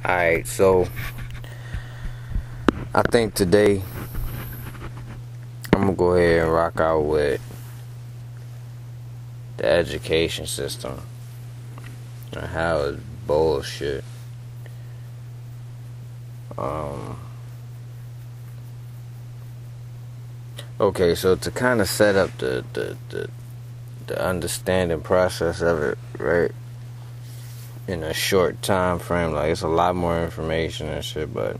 Alright, so I think today I'm gonna go ahead and rock out with the education system and how it's bullshit. Okay, so to kind of set up the understanding process of it, right, in a short time frame, like it's a lot more information and shit, but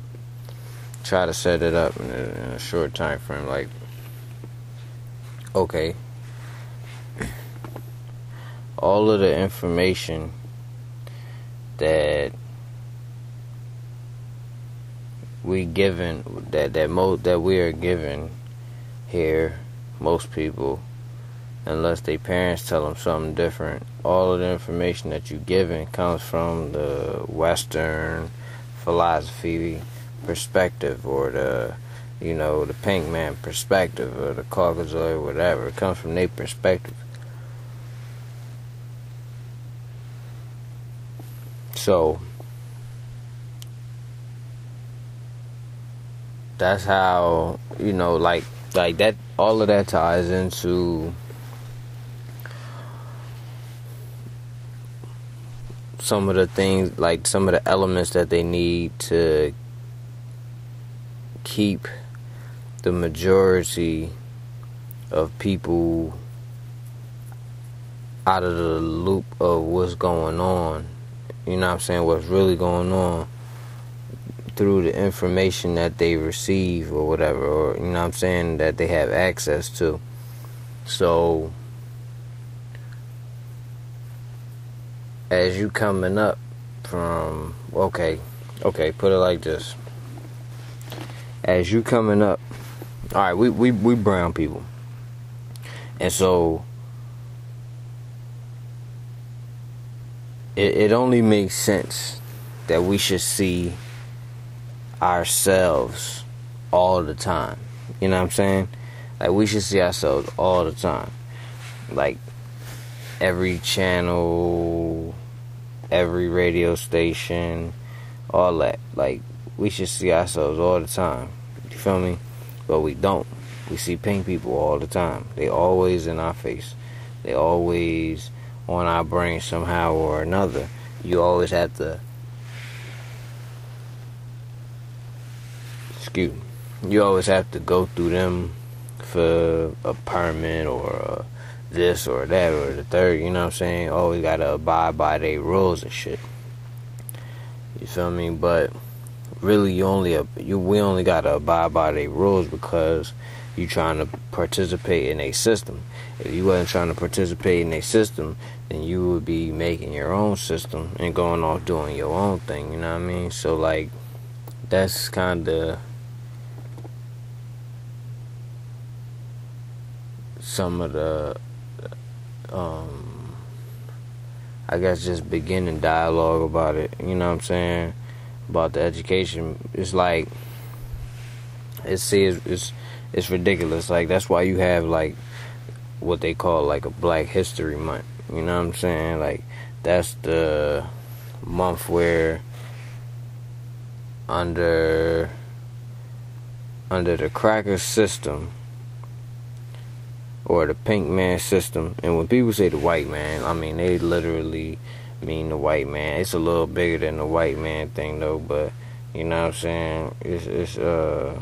try to set it up in a short time frame. Like, okay, all of the information that we are given here, most people, unless their parents tell them something different, all of the information that you're given comes from the Western philosophy perspective, or the pink man perspective, or the Caucasoid, whatever. It comes from their perspective. So that's how, like that, all of that ties into some of the things, like some of the elements that they need to keep the majority of people out of the loop of what's going on. You know what I'm saying? What's really going on through the information that they receive or whatever, or, you know what I'm saying, that they have access to. So as you coming up from, okay, put it like this. As you coming up, alright, we brown people. And so it only makes sense that we should see ourselves all the time. You know what I'm saying? Like, we should see ourselves all the time. Like, every channel, every radio station, all that. Like, we should see ourselves all the time. You feel me? But we don't. We see pink people all the time. They always in our face. They always on our brain somehow or another. You always have to, you always have to go through them for a permit or this or that or the third. You know what I'm saying? Always gotta abide by their rules and shit. You feel me? But really, we only gotta abide by their rules because you trying to participate in a system. If you wasn't trying to participate in a system, then you would be making your own system and going off doing your own thing. You know what I mean? So, like, that's kind of some of the, I guess, just beginning dialogue about it. You know what I'm saying? About the education. It's like, it's ridiculous. Like, that's why you have, like, what they call, like, a Black History Month. You know what I'm saying? Like, that's the month where under the cracker system, or the pink man system, and when people say the white man, I mean, they literally mean the white man. It's a little bigger than the white man thing, though, but, you know what I'm saying? It's a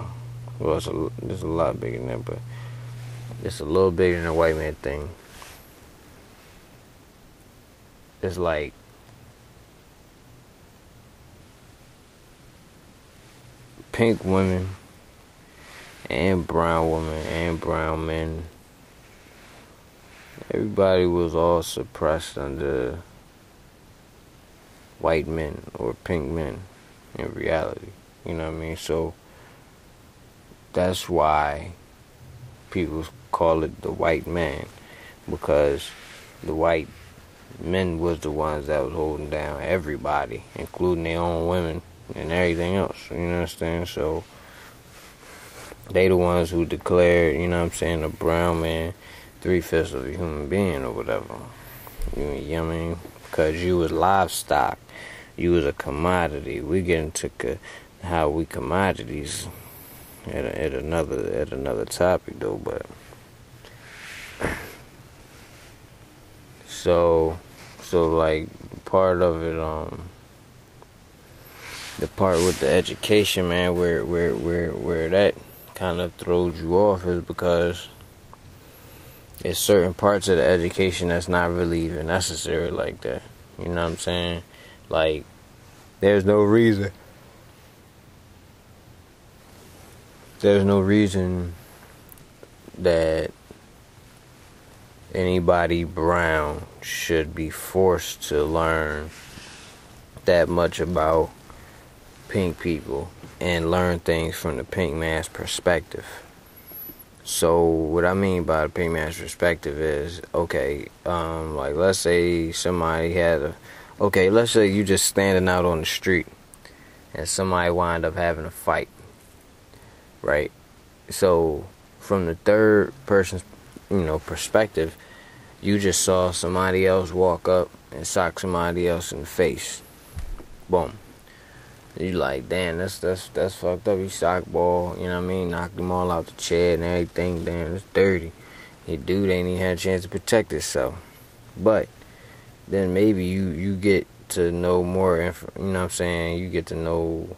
lot bigger than that, but it's a little bigger than the white man thing. It's like, pink women and brown women and brown men, everybody was all suppressed under white men or pink men in reality. You know what I mean? So that's why people call it the white man, because the white men was the ones that was holding down everybody, including their own women and everything else. You know what I'm saying? So they the ones who declared, you know what I'm saying, a brown man 3/5 of a human being or whatever. You know what I mean? Because you was livestock. you was a commodity. We get into how we commodities at another topic though, but so like part of it, the part with the education, man, where that kind of throws you off is because it's certain parts of the education that's not really even necessary like that. You know what I'm saying? Like, there's no reason that anybody brown should be forced to learn that much about pink people and learn things from the pink man's perspective. So what I mean by the pink man's perspective is, okay, like let's say somebody let's say you just standing out on the street and somebody wind up having a fight, right? So from the third person's, perspective, you just saw somebody else walk up and sock somebody else in the face. Boom. You like, damn, that's fucked up. He sock ball, you know what I mean? Knocked them all out the chair and everything. Damn, it's dirty. The dude ain't even had a chance to protect himself. But then maybe you get to know more, you know what I'm saying? You get to know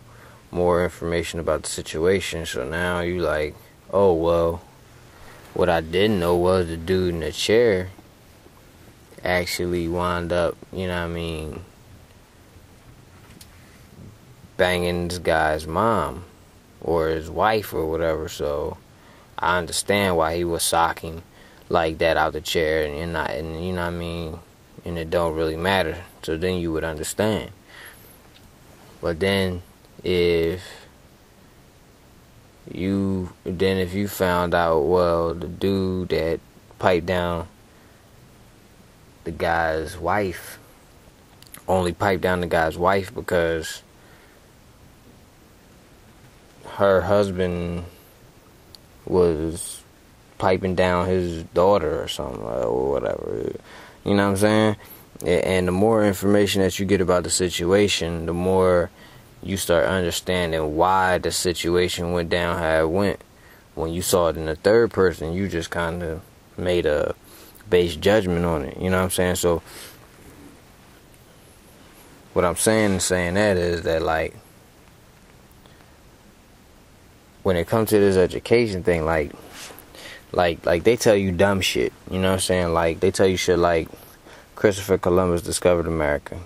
more information about the situation. So now you like, oh, well, what I didn't know was the dude in the chair actually wound up, you know what I mean, banging this guy's mom or his wife or whatever. So I understand why he was socking like that out the chair, and you know what I mean, and it don't really matter. So then you would understand. But then if you found out, well, the dude that piped down the guy's wife only piped down the guy's wife because her husband was piping down his daughter or something, or whatever. You know what I'm saying? And the more information that you get about the situation, the more you start understanding why the situation went down how it went. When you saw it in the third person, you just kind of made a base judgment on it. You know what I'm saying? So what I'm saying that is that, like, when it comes to this education thing, like they tell you dumb shit. You know what I'm saying? Like, they tell you shit like Christopher Columbus discovered America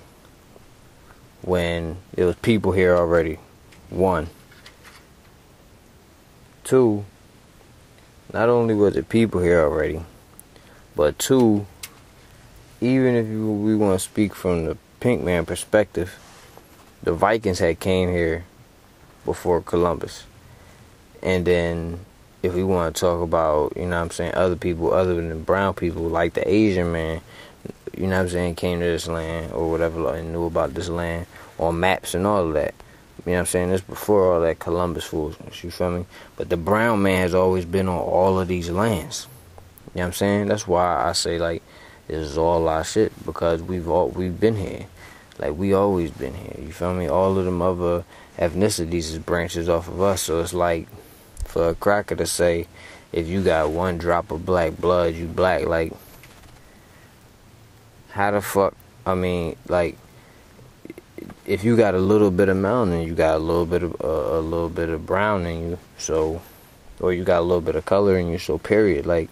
when there was people here already. 1. 2, not only was it people here already, but 2, even if we want to speak from the pink man perspective, the Vikings had came here before Columbus. And then if we want to talk about, you know what I'm saying, other people other than brown people, like the Asian man, you know what I'm saying, came to this land or whatever and knew about this land on maps and all of that. You know what I'm saying? This before all that Columbus foolishness, you feel me? But the brown man has always been on all of these lands. You know what I'm saying? That's why I say, like, this is all our shit, because we've been here. Like, we always been here. You feel me? All of them other ethnicities is branches off of us. So it's like, for a cracker to say, if you got one drop of black blood, you black. Like, how the fuck? I mean, like, if you got a little bit of melanin, you got a little bit of brown in you. So, or you got a little bit of color in you. So, period. Like,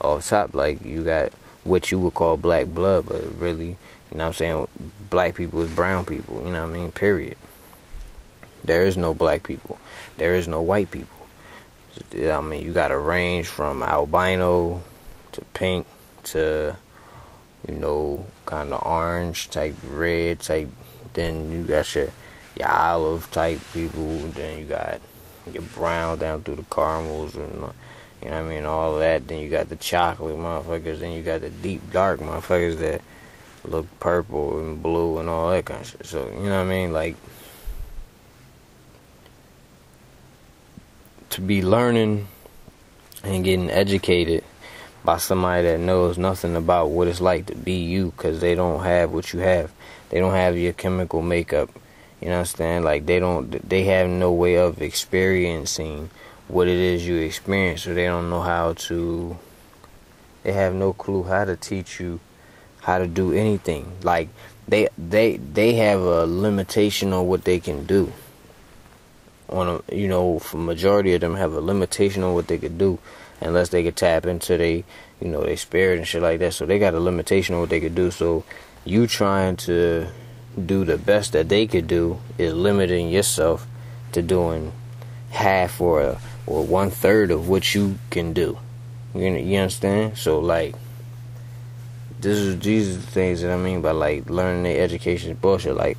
off top, like, you got what you would call black blood, but really, you know what I'm saying, black people is brown people. You know what I mean? Period. There is no black people. There is no white people. I mean, you got a range from albino to pink to, you know, kind of orange type, red type. Then you got your olive type people. Then you got your brown down through the caramels and, you know what I mean, all of that. Then you got the chocolate motherfuckers. Then you got the deep dark motherfuckers that look purple and blue and all that kind of shit. So, you know what I mean? Like, to be learning and getting educated by somebody that knows nothing about what it's like to be you, because they don't have what you have. They don't have your chemical makeup. You know what I'm saying? Like, they have no way of experiencing what it is you experience, so they don't know how to, they have no clue how to teach you how to do anything. Like, they have a limitation on what they can do. For majority of them have a limitation on what they could do, unless they could tap into their spirit and shit like that. So they got a limitation on what they could do. So you trying to do the best that they could do is limiting yourself to doing half or 1/3 of what you can do. You understand? So, like, these are the things that I mean by, like, learning their education is bullshit. Like,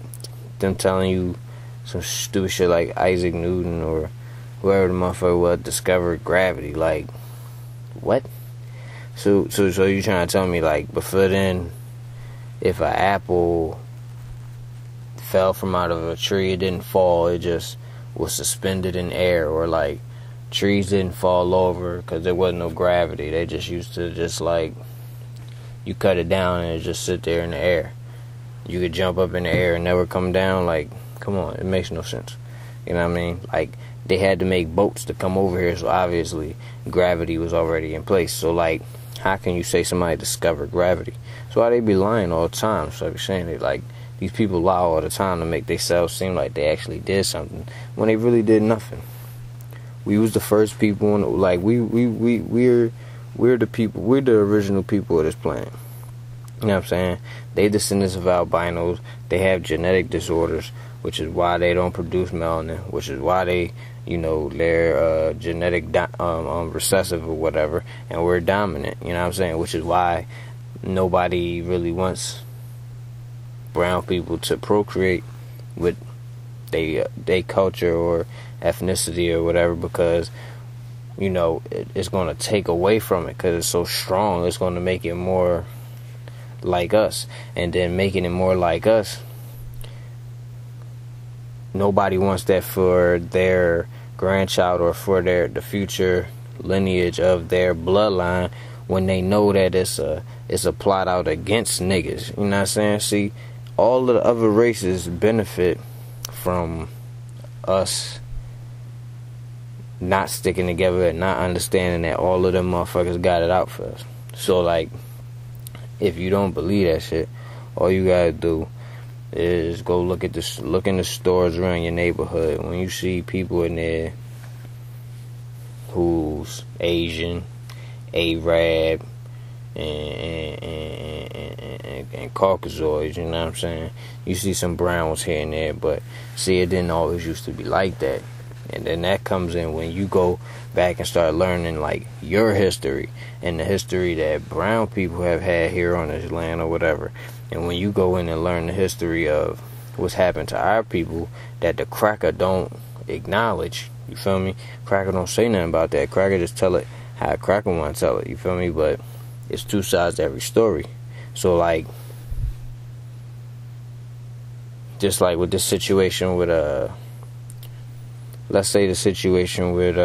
them telling you some stupid shit like Isaac Newton or whoever the motherfucker was discovered gravity. Like, what? So you trying to tell me, like, before then, if an apple fell from out of a tree, it didn't fall, it just was suspended in air? Or, like, trees didn't fall over because there wasn't no gravity. They just used to just, like, you cut it down and it just sit there in the air. You could jump up in the air and never come down. Like, come on, it makes no sense. You know what I mean? Like, they had to make boats to come over here, so obviously gravity was already in place. So, like, how can you say somebody discovered gravity? So why they be lying all the time? So I'm saying that, like, these people lie all the time to make themselves seem like they actually did something when they really did nothing. We was the first people, like, we're the people, we're the original people of this planet. You know what I'm saying? They descendants of albinos. They have genetic disorders, which is why they don't produce melanin, which is why they're genetic recessive or whatever, and we're dominant. You know what I'm saying? Which is why nobody really wants brown people to procreate with they culture or ethnicity or whatever, because it's going to take away from it, because it's so strong. It's going to make it more like us, and then making it more like us, nobody wants that for their grandchild or for the future lineage of their bloodline, when they know that it's a plot out against niggas. You know what I'm saying? See, all of the other races benefit from us not sticking together and not understanding that all of them motherfuckers got it out for us. So, like, if you don't believe that shit, all you gotta do is go look in the stores around your neighborhood. When you see people in there who's Asian, Arab, and Caucasoids, you know what I'm saying? You see some browns here and there, but see, it didn't always used to be like that. And then that comes in when you go back and start learning, like, your history and the history that brown people have had here on this land or whatever. And when you go in and learn the history of what's happened to our people that the cracker don't acknowledge, you feel me? Cracker don't say nothing about that. Cracker just tell it how cracker want to tell it, you feel me? But it's two sides to every story. So, like, just like with this situation with let's say the situation with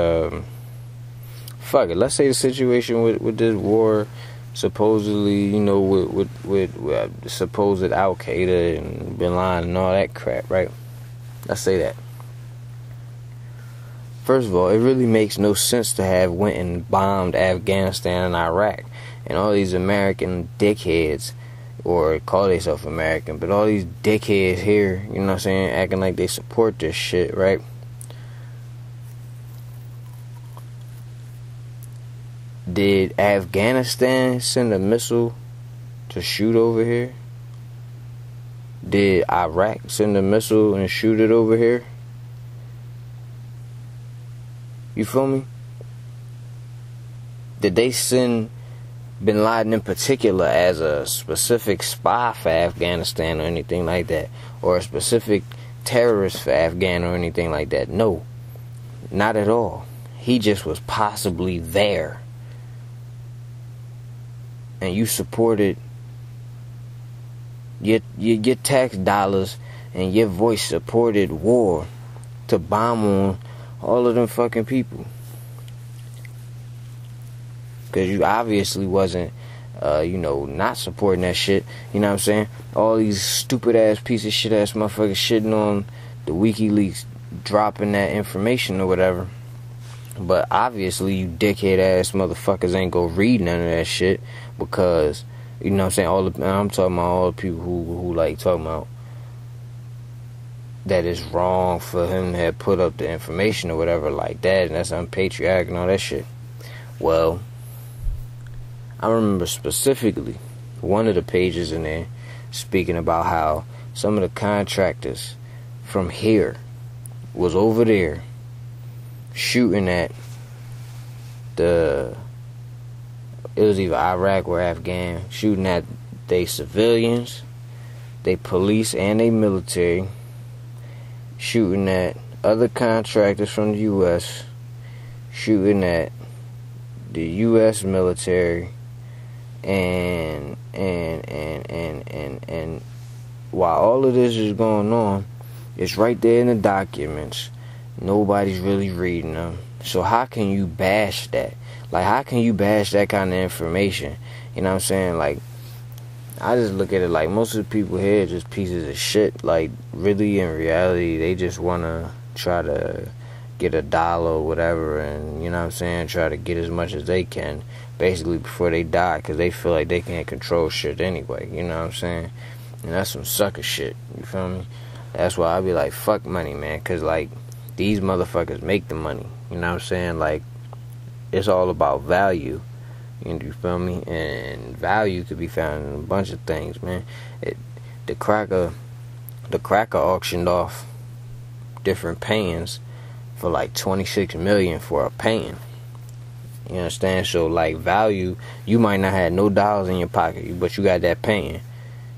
let's say the situation with this war, supposedly, with supposed Al Qaeda and Bin Laden and all that crap, right? Let's say that. First of all, it really makes no sense to have went and bombed Afghanistan and Iraq, and all these American dickheads, or call themselves American, but all these dickheads here, you know what I'm saying, acting like they support this shit, right? Did Afghanistan send a missile to shoot over here? Did Iraq send a missile and shoot it over here? You feel me? Did they send Bin Laden in particular as a specific spy for Afghanistan or anything like that? Or a specific terrorist for Afghan or anything like that? No, not at all. He just was possibly there. And you supported your tax dollars and your voice supported war to bomb on all of them fucking people. Because you obviously wasn't not supporting that shit. You know what I'm saying? All these stupid ass piece of shit ass motherfuckers shitting on the WikiLeaks dropping that information or whatever. But obviously you dickhead ass motherfuckers ain't gonna read none of that shit because, you know what I'm saying, I'm talking about all the people who like talking about that it's wrong for him to have put up the information or whatever like that, and that's unpatriotic and all that shit. Well, I remember specifically one of the pages in there speaking about how some of the contractors from here was over there shooting at it was either Iraq or Afghan, shooting at they civilians, they police and they military, shooting at other contractors from the U.S., shooting at the U.S. military, and while all of this is going on, it's right there in the documents. Nobody's really reading them. So how can you bash that? Like, how can you bash that kind of information? You know what I'm saying? Like, I just look at it like most of the people here are just pieces of shit. Like, really, in reality, they just want to try to get $1 or whatever, and, you know what I'm saying, try to get as much as they can, basically, before they die, because they feel like they can't control shit anyway, you know what I'm saying? And that's some sucker shit, you feel me? That's why I be like, fuck money, man, because, like, these motherfuckers make the money, you know what I'm saying? Like, it's all about value, you feel me? And value could be found in a bunch of things, man. The cracker auctioned off different pans for like $26 million for a pan. You understand? So, like, value, you might not have no dollars in your pocket, but you got that pan.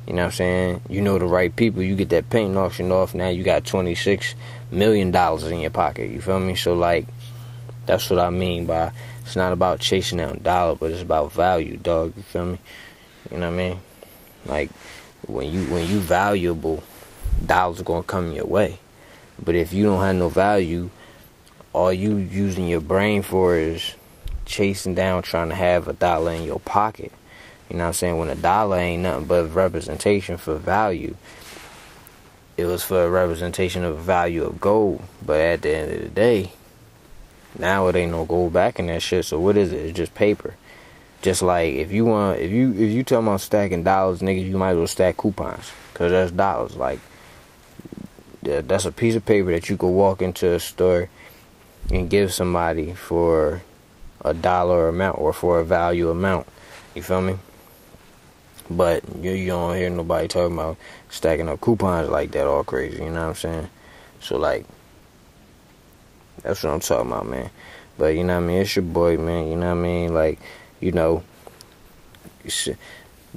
You know what I'm saying? You know the right people, you get that pan auctioned off, now you got $26 million in your pocket. You feel me? So, like, that's what I mean by it's not about chasing down a dollar, but it's about value, dog. You feel me? You know what I mean? Like, when you valuable, dollars are gonna come your way. But if you don't have no value, all you using your brain for is chasing down, trying to have $1 in your pocket. You know what I'm saying? When $1 ain't nothing but representation for value. It was for a representation of value of gold. But at the end of the day, now it ain't no gold back in that shit. So what is it? It's just paper. Just like if you talking about stacking dollars, niggas, you might as well stack coupons, cause that's dollars. Like, that's a piece of paper that you could walk into a store and give somebody for $1 amount or for a value amount. You feel me? But you don't hear nobody talking about stacking up coupons like that all crazy. You know what I'm saying? So, like, that's what I'm talking about, man. But, you know what I mean? It's your boy, man. You know what I mean? Like, you know,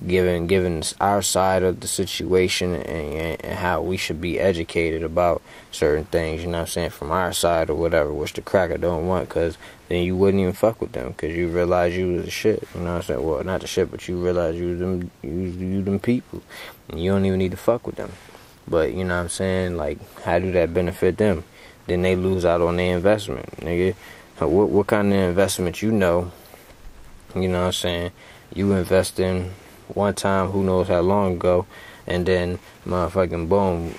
given our side of the situation and how we should be educated about certain things, you know what I'm saying, from our side or whatever, which the cracker don't want, because then you wouldn't even fuck with them, because you realize you was the shit, you know what I'm saying? Well, not the shit, but you realize you them people, and you don't even need to fuck with them. But, you know what I'm saying, like, how do that benefit them? Then they lose out on their investment, nigga. What kind of investment you know what I'm saying, you invest in one time, who knows how long ago, and then motherfucking boom,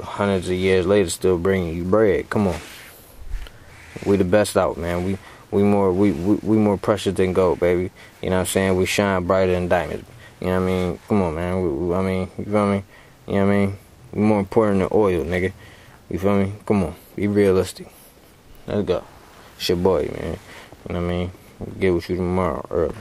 hundreds of years later, still bringing you bread. Come on, we the best out, man. We more precious than gold, baby. You know what I'm saying? We shine brighter than diamonds. You know what I mean? Come on, man. I mean, you feel me? You know what I mean? We more important than oil, nigga. You feel me? Come on, be realistic. Let's go. It's your boy, man. You know what I mean? Get with you tomorrow early.